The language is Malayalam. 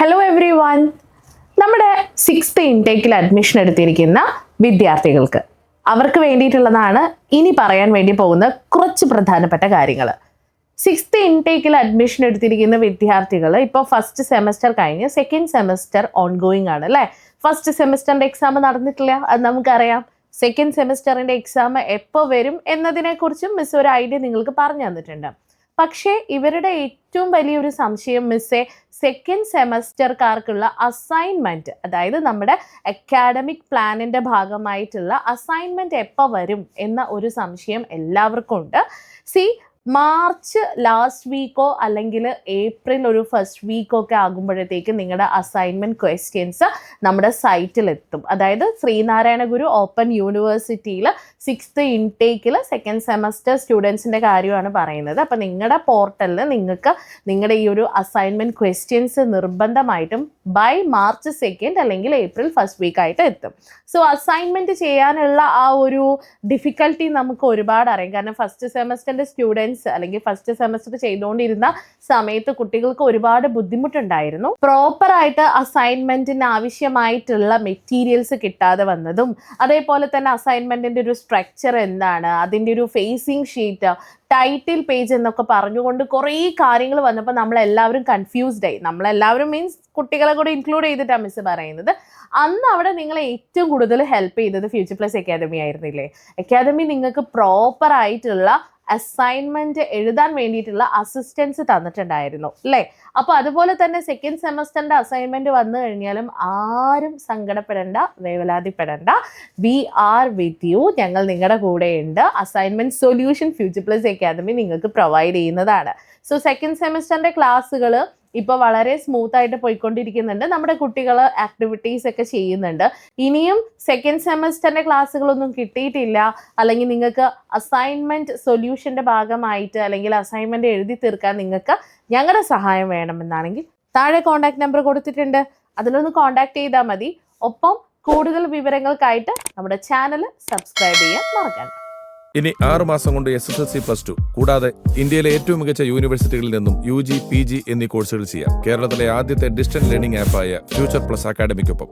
Hello every one. നമ്മുടെ 6th ഇൻടേക്കിൽ അഡ്മിഷൻ എടുത്തിരിക്കുന്ന വിദ്യാർത്ഥികൾക്ക് അവർക്ക് വേണ്ടിയിട്ടുള്ളതാണ് ഇനി പറയാൻ വേണ്ടി പോകുന്ന കുറച്ച് പ്രധാനപ്പെട്ട കാര്യങ്ങൾ. 6th ഇൻടേക്കിൽ അഡ്മിഷൻ എടുത്തിരിക്കുന്ന വിദ്യാർത്ഥികൾ ഇപ്പോൾ ഫസ്റ്റ് സെമസ്റ്റർ കഴിഞ്ഞ് സെക്കൻഡ് സെമസ്റ്റർ ഓൺഗോയിങ് ആണ് അല്ലേ. ഫസ്റ്റ് സെമസ്റ്ററിൻ്റെ എക്സാം നടന്നിട്ടില്ല, അത് നമുക്കറിയാം. സെക്കൻഡ് സെമസ്റ്ററിൻ്റെ എക്സാം എപ്പോൾ വരും എന്നതിനെക്കുറിച്ചും മിസ് ഒരു ഐഡിയ നിങ്ങൾക്ക് പറഞ്ഞു തന്നിട്ടുണ്ട്. പക്ഷേ ഇവരുടെ ഏറ്റവും വലിയൊരു സംശയം മിസ്സേ സെക്കൻഡ് സെമസ്റ്റർക്കാർക്കുള്ള അസൈൻമെൻറ്റ്, അതായത് നമ്മുടെ അക്കാഡമിക് പ്ലാനിൻ്റെ ഭാഗമായിട്ടുള്ള അസൈൻമെൻറ്റ് എപ്പോൾ വരും എന്ന ഒരു സംശയം എല്ലാവർക്കും ഉണ്ട്. മാർച്ച് ലാസ്റ്റ് വീക്കോ അല്ലെങ്കിൽ ഏപ്രിൽ ഒരു ഫസ്റ്റ് വീക്കോ ഒക്കെ ആകുമ്പോഴത്തേക്ക് നിങ്ങളുടെ അസൈൻമെൻറ്റ് ക്വസ്റ്റ്യൻസ് നമ്മുടെ സൈറ്റിലെത്തും. അതായത് ശ്രീനാരായണ ഗുരു ഓപ്പൺ യൂണിവേഴ്സിറ്റിയിൽ 6th ഇൻടേക്കിൽ സെക്കൻഡ് സെമസ്റ്റർ സ്റ്റുഡൻസിൻ്റെ കാര്യമാണ് പറയുന്നത്. അപ്പോൾ നിങ്ങളുടെ പോർട്ടലിൽ നിങ്ങൾക്ക് നിങ്ങളുടെ ഈ ഒരു അസൈൻമെൻറ്റ് ക്വസ്റ്റ്യൻസ് നിർബന്ധമായിട്ടും ബൈ മാർച്ച് 2 അല്ലെങ്കിൽ ഏപ്രിൽ ഫസ്റ്റ് വീക്കായിട്ട് എത്തും. സോ അസൈൻമെൻറ്റ് ചെയ്യാനുള്ള ആ ഒരു ഡിഫിക്കൽട്ടി നമുക്ക് ഒരുപാട് അറിയാം. കാരണം ഫസ്റ്റ് സെമസ്റ്ററിൻ്റെ സ്റ്റുഡൻസ് അല്ലെങ്കിൽ ഫസ്റ്റ് സെമസ്റ്റർ ചെയ്തുകൊണ്ടിരുന്ന സമയത്ത് കുട്ടികൾക്ക് ഒരുപാട് ബുദ്ധിമുട്ടുണ്ടായിരുന്നു. പ്രോപ്പറായിട്ട് അസൈൻമെൻറ്റിന് ആവശ്യമായിട്ടുള്ള മെറ്റീരിയൽസ് കിട്ടാതെ വന്നതും, അതേപോലെ തന്നെ അസൈൻമെൻറ്റിൻ്റെ ഒരു സ്ട്രക്ചർ എന്താണ്, അതിൻ്റെ ഒരു ഫേസിങ് ഷീറ്റ്, ടൈറ്റിൽ പേജ് എന്നൊക്കെ പറഞ്ഞുകൊണ്ട് കുറേ കാര്യങ്ങൾ വന്നപ്പോൾ നമ്മളെല്ലാവരും കൺഫ്യൂസ്ഡ് ആയി. നമ്മളെല്ലാവരും മീൻസ് കുട്ടികളെ കൂടെ ഇൻക്ലൂഡ് ചെയ്തിട്ടാണ് മിസ് പറയുന്നത്. അന്ന് അവിടെ നിങ്ങളെ ഏറ്റവും കൂടുതൽ ഹെൽപ്പ് ചെയ്തത് ഫ്യൂച്ചർ പ്ലസ് അക്കാദമി ആയിരുന്നില്ലേ. അക്കാദമി നിങ്ങൾക്ക് പ്രോപ്പറായിട്ടുള്ള അസൈൻമെൻറ്റ് എഴുതാൻ വേണ്ടിയിട്ടുള്ള അസിസ്റ്റൻസ് തന്നിട്ടുണ്ടായിരുന്നു അല്ലേ. അപ്പോൾ അതുപോലെ തന്നെ സെക്കൻഡ് സെമസ്റ്ററിൻ്റെ അസൈൻമെൻറ്റ് വന്നു കഴിഞ്ഞാലും ആരും സങ്കടപ്പെടേണ്ട, വേവലാതിപ്പെടേണ്ട. We are with you. ഞങ്ങൾ നിങ്ങളുടെ കൂടെയുണ്ട്. Assignment solution future plus academy നിങ്ങൾക്ക് പ്രൊവൈഡ് ചെയ്യുന്നതാണ്. സോ സെക്കൻഡ് സെമസ്റ്ററിൻ്റെ ക്ലാസ്സുകൾ ഇപ്പോൾ വളരെ സ്മൂത്തായിട്ട് പോയിക്കൊണ്ടിരിക്കുന്നുണ്ട്. നമ്മുടെ കുട്ടികൾ ആക്ടിവിറ്റീസ് ഒക്കെ ചെയ്യുന്നുണ്ട്. ഇനിയും സെക്കൻഡ് സെമസ്റ്ററിൻ്റെ ക്ലാസ്സുകളൊന്നും കിട്ടിയിട്ടില്ല, അല്ലെങ്കിൽ നിങ്ങൾക്ക് അസൈൻമെൻറ്റ് സൊല്യൂഷൻ്റെ ഭാഗമായിട്ട് അല്ലെങ്കിൽ അസൈൻമെൻറ്റ് എഴുതി തീർക്കാൻ നിങ്ങൾക്ക് ഞങ്ങളുടെ സഹായം വേണമെന്നാണെങ്കിൽ താഴെ കോൺടാക്ട് നമ്പർ കൊടുത്തിട്ടുണ്ട്, അതിലൊന്ന് കോൺടാക്ട് ചെയ്താൽ മതി. ഒപ്പം കൂടുതൽ വിവരങ്ങൾക്കായിട്ട് നമ്മുടെ ചാനൽ സബ്സ്ക്രൈബ് ചെയ്യാൻ മറക്കണ്ട. ഇനി 6 മാസം കൊണ്ട് SSLC +2 കൂടാതെ ഇന്ത്യയിലെ ഏറ്റവും മികച്ച യൂണിവേഴ്സിറ്റികളിൽ നിന്നും UG, PG എന്നീ കോഴ്സുകൾ ചെയ്യാം. കേരളത്തിലെ ആദ്യത്തെ ഡിസ്റ്റൻസ് ലേണിംഗ് ആപ്പായ ഫ്യൂച്ചർ പ്ലസ് അക്കാഡമിക്കൊപ്പം.